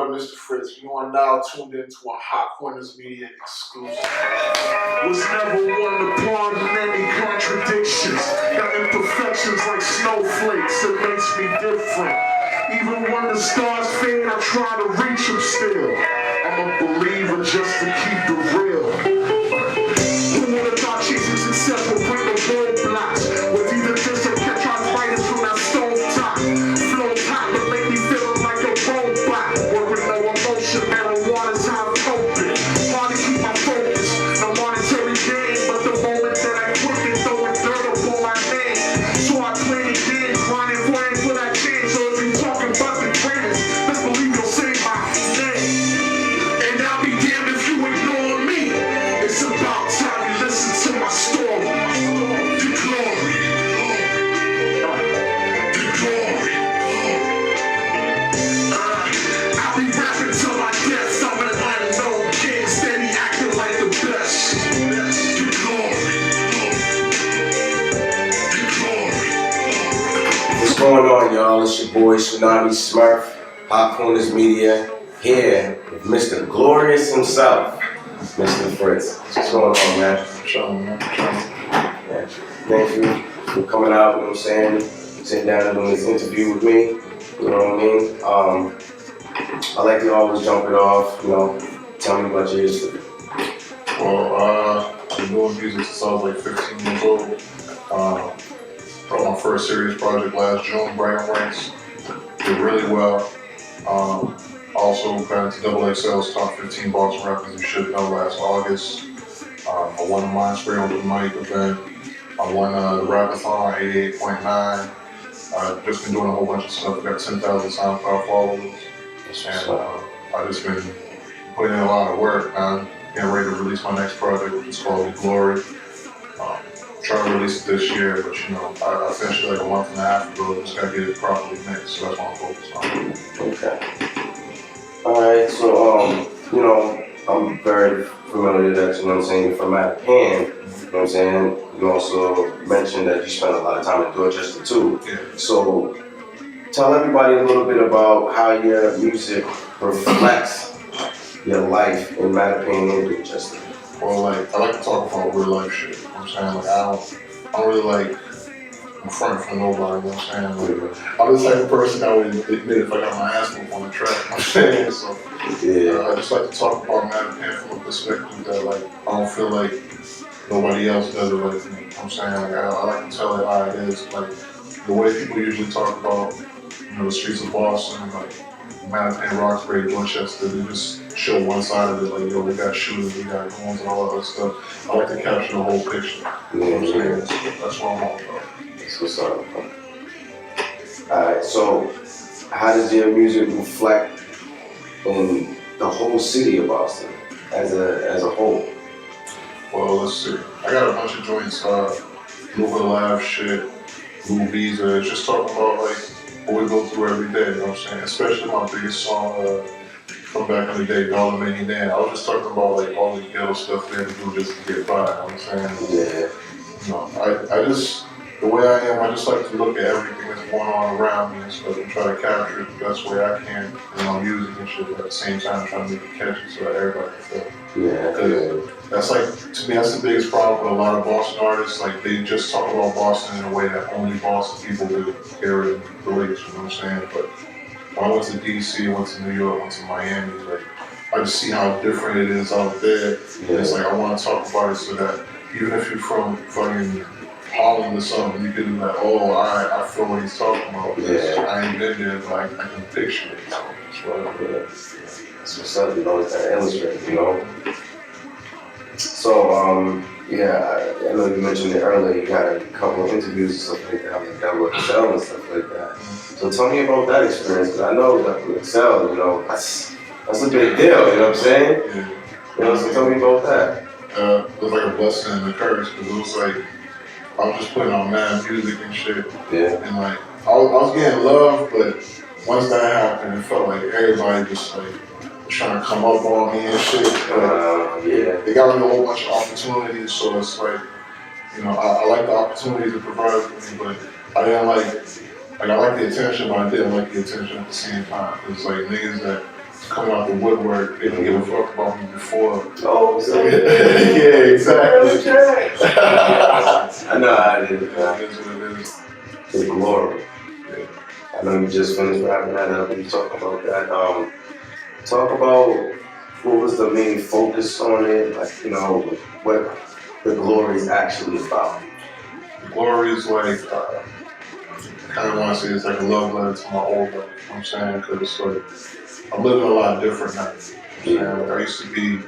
boy, Mr. Fritz. You are now tuned into a HotCornersMedia exclusive. Was never one to pardon any contradictions. Got imperfections like snowflakes, it makes me different. Even when the stars fade, I try to reach them still. I'm a believer just to keep it real. Who would've thought chasing success would bring the roadblocks? With either this or catch arthritis from that stove top. Flow hot, but make me feeling like a robot. Working no emotion, marijuana's how I'm coping. Hard to keep my focus, no monetary gain. But the moment that I quit it, throwing dirt up on my name. So I play the game, grinding flame for that change. So if you talking about the greatest, best believe you'll say my name. And I'll be damned if you ignore me. It's about time you listen to my story. The glory. The glory. I'll be rapping till my death. I'm an unknown kid, steady acting like the best. The glory. The glory. What's going on, y'all? It's your boy Tsunami Smurf, HotCornersMedia, here with Mr. Glorious himself, Mr. Fritz. What's going on, man? Yeah. Thank you for coming out, you know what I'm saying? Sitting down and doing this interview with me, you know what I mean? I like to always jump it off, you know, tell me about your history. Well, I've been doing music since I was like 15 years old. Brought my first serious project last June, Bragging Rights. Did really well. Also got into XXL's top 15 Boston rappers you should know last August. I won the Mind Spray on the mic event. I won the Rapathon 88.9. I've just been doing a whole bunch of stuff. I got 10,000 SoundCloud followers. And I've just been putting in a lot of work, man. Getting ready to release my next project, which is called The Glory. Trying to release it this year, but you know, I finished it like a month and a half ago. Just gotta get it properly mixed, so that's what I'm focused on. Okay. Alright, so, you know, I'm very familiar that, you know what I'm saying, you're from Mattapan, you know what I'm saying? You also mentioned that you spent a lot of time in Dorchester too. Yeah. So, tell everybody a little bit about how your music reflects your life in Mattapan and Dorchester. Well, like, I like to talk about real life shit, you know what I'm saying? Like, I don't really like, I'm fronting for nobody, you know what I'm saying? Like, I'm the type of person that would admit if I got my ass moved on the track, you know what I'm saying? So, I just like to talk about Mattapan from a perspective that, like, I don't feel like nobody else does it like me, you know what I'm saying? Like, I like to tell it how it is. Like, the way people usually talk about, you know, the streets of Boston, like, Mattapan, Roxbury, Dorchester, they just show one side of it, like, yo, we got shooters, we got guns and all that other stuff. I like to capture the whole picture, you know what I'm saying? So that's what I'm all about. That's what's up. Alright, so how does your music reflect in the whole city of Boston as a whole? Well, let's see. I got a bunch of joints, Move a Live shit, movies, just talking about like what we go through every day, you know what I'm saying? Especially my biggest song from back in the day, Dollar Many Dan. I was just talking about like all the ghetto stuff they had to do just to get by, you know what I'm saying? Yeah. You know, I just, the way I am, I just like to look at everything that's going on around me and stuff and try to capture it the best way I can, you know, music and shit, but at the same time trying to make it catchy so that everybody can feel it. Yeah. Because that's like, to me, that's the biggest problem with a lot of Boston artists. Like, they just talk about Boston in a way that only Boston people do hear it and relate, you know what I'm saying? But when I went to DC, went to New York, went to Miami, like, I just see how different it is out there. Yeah. And it's like, I want to talk about it so that even if you're from fucking Holland or something, you can be like, oh, I feel what he's talking about. Yeah. I ain't been there, but I can picture it. So that's what I feel. That's what's up, you know, it's that illustrate, you know. So, yeah, I know you mentioned it earlier, you got a couple of interviews and stuff like that with XXL and stuff like that. So tell me about that experience, because I know that with XXL, you know, that's a big deal, you know what I'm saying? Yeah. You know, so tell me about that. It was like a blessing and a curse, because it was like, I was just putting on mad music and shit. Yeah. And like, I was getting love, but once that happened, it felt like everybody just like was trying to come up on me and shit. Yeah. They got me a whole bunch of opportunities, so it's like, you know, I like the opportunities it provided for me, but I didn't like I like the attention, but I didn't like the attention at the same time. It's like niggas that coming out the woodwork. They didn't give a fuck about me before. Oh, so yeah, exactly. I know how it is, man. It is what it is. The glory. Yeah. I know you just finished wrapping that up and you talk about that. Talk about what was the main focus on it, like, you know, what the glory is actually about. The glory is like, I kind of want to say it's like a love letter to my old life, you know what I'm saying? Because it's like, I'm living a lot different now. You know what I'm saying? Like, I used to be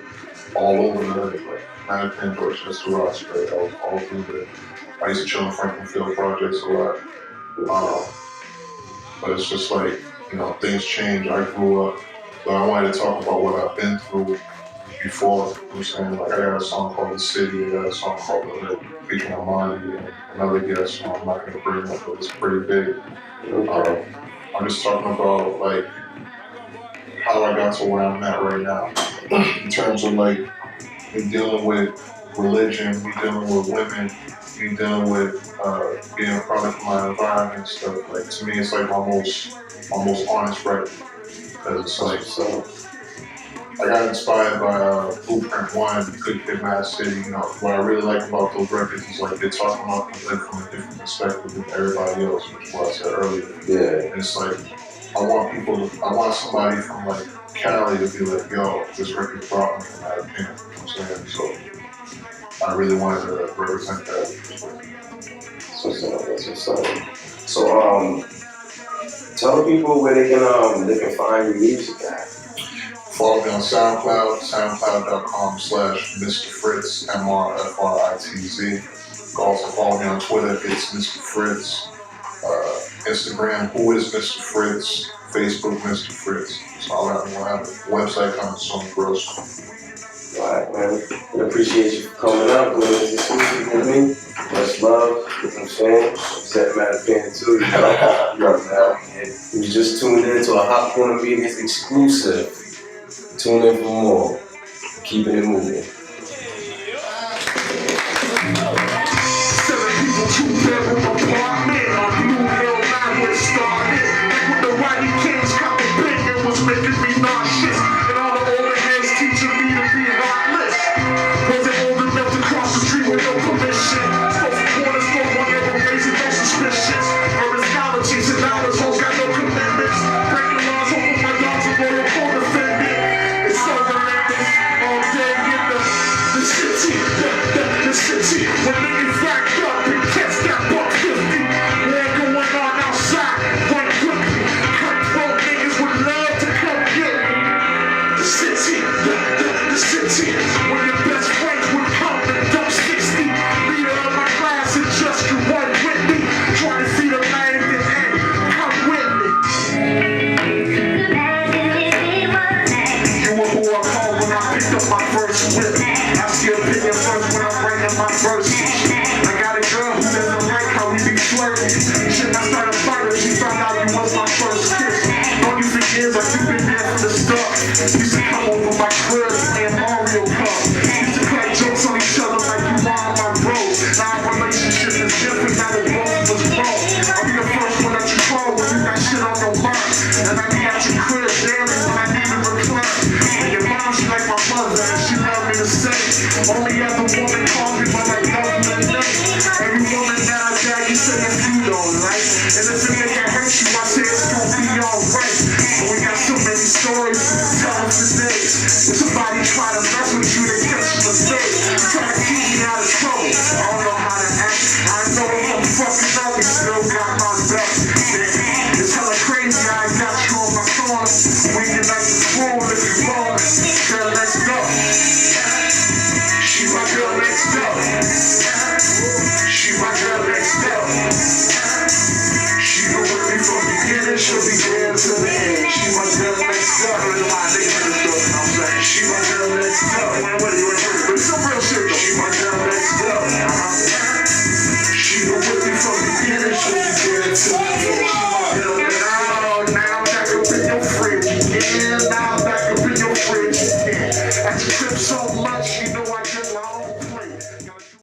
all over the hood, like Mattapan, Dorchester, Roxbury, I was all through there. I used to chill in Franklin Field projects a lot. But it's just like, you know, things change. I grew up, so I wanted to talk about what I've been through before. You know what I'm saying? Like, I got a song called The City, I got a song called The Hood, featuring Amani, and another guest song I'm not gonna bring up, but it's pretty big. I'm just talking about like how I got to where I'm at right now. In terms of like me dealing with religion, me dealing with women, me dealing with being a product of my environment and stuff. Like, to me, it's like my most honest record. Because it's like, so I got inspired by Blueprint 1, Good Kid, Mad City. You know, what I really like about those records is like they're talking about the hood from a different perspective than everybody else, which is what I said earlier. Yeah. And it's like, I want somebody from like Cali to be like, yo, this record brought me from Mattapan. You know what I'm saying? So I really wanted to represent that. That's what's up. So, tell people where they can find your music at. Follow me on SoundCloud, soundcloud.com/Mr. Fritz, MrFritz. You can also follow me on Twitter, it's Mr. Fritz. Instagram, who is Mr. Fritz? Facebook, Mr. Fritz. So I'll have a website coming soon, bro. Alright, man. I appreciate you for coming out, doing this exclusive with me. Much love, you know what I'm saying? Upset Mattapan too, you know. You just tuned in to a HotCornersMedia exclusive. Tune in for more. Keeping it moving. 7 people, 2-bedroom apartment on Blue Hill Line where it started. Back when the Whitey Kings got the big and was making me nauseous. And all the older heads teaching me to be heartless. Wasn't old enough to cross the street with no permission. Spoke for quarters, no one ever raising no suspicions. Originalities and dollars, hoes got no commitments. Breaking laws, hoping my dogs are loyal co-defendant. It's overlanding all day in the city. The city. When niggas racked up and catch that $150. War going on outside, run quickly. Cutthroat niggas would love to come get me. The city, the city. When your best friends would come and dump 60. Leader of my class and just you one with me. Trying to see the land and come with me. You were who I called when I picked up my first whip. Ask your opinion first when I'm writing my verse. I got a girl who doesn't like how we be flirting. Shit, I started fighting, she found out you was my first kiss. Known you for years, like you been there from the start. Used to come over my crib and Mario Kart. Used to crack jokes on each other like you are my bros. Now our relationship is different, now the both was wrong. I'll be the first one that you call when you got shit on your mind. And I be at your crib daily when I need a recline. And your mom, she like my mother and she loved me the same. Only other woman calls me by my government name. Every woman that I drag, you say if you don't like. And if it make it hurt you, I say it's gonna be alright. But we got so many stories to tell them today. If somebody try to mess with you, they catch a mistake. Try to keep me out of trouble. I don't know how to act. I know I'm fucking up, you still got my back. It's hella crazy, I got you on my corner. When you like the fool, if you roll, girl, let's go. She's my girl, let's go.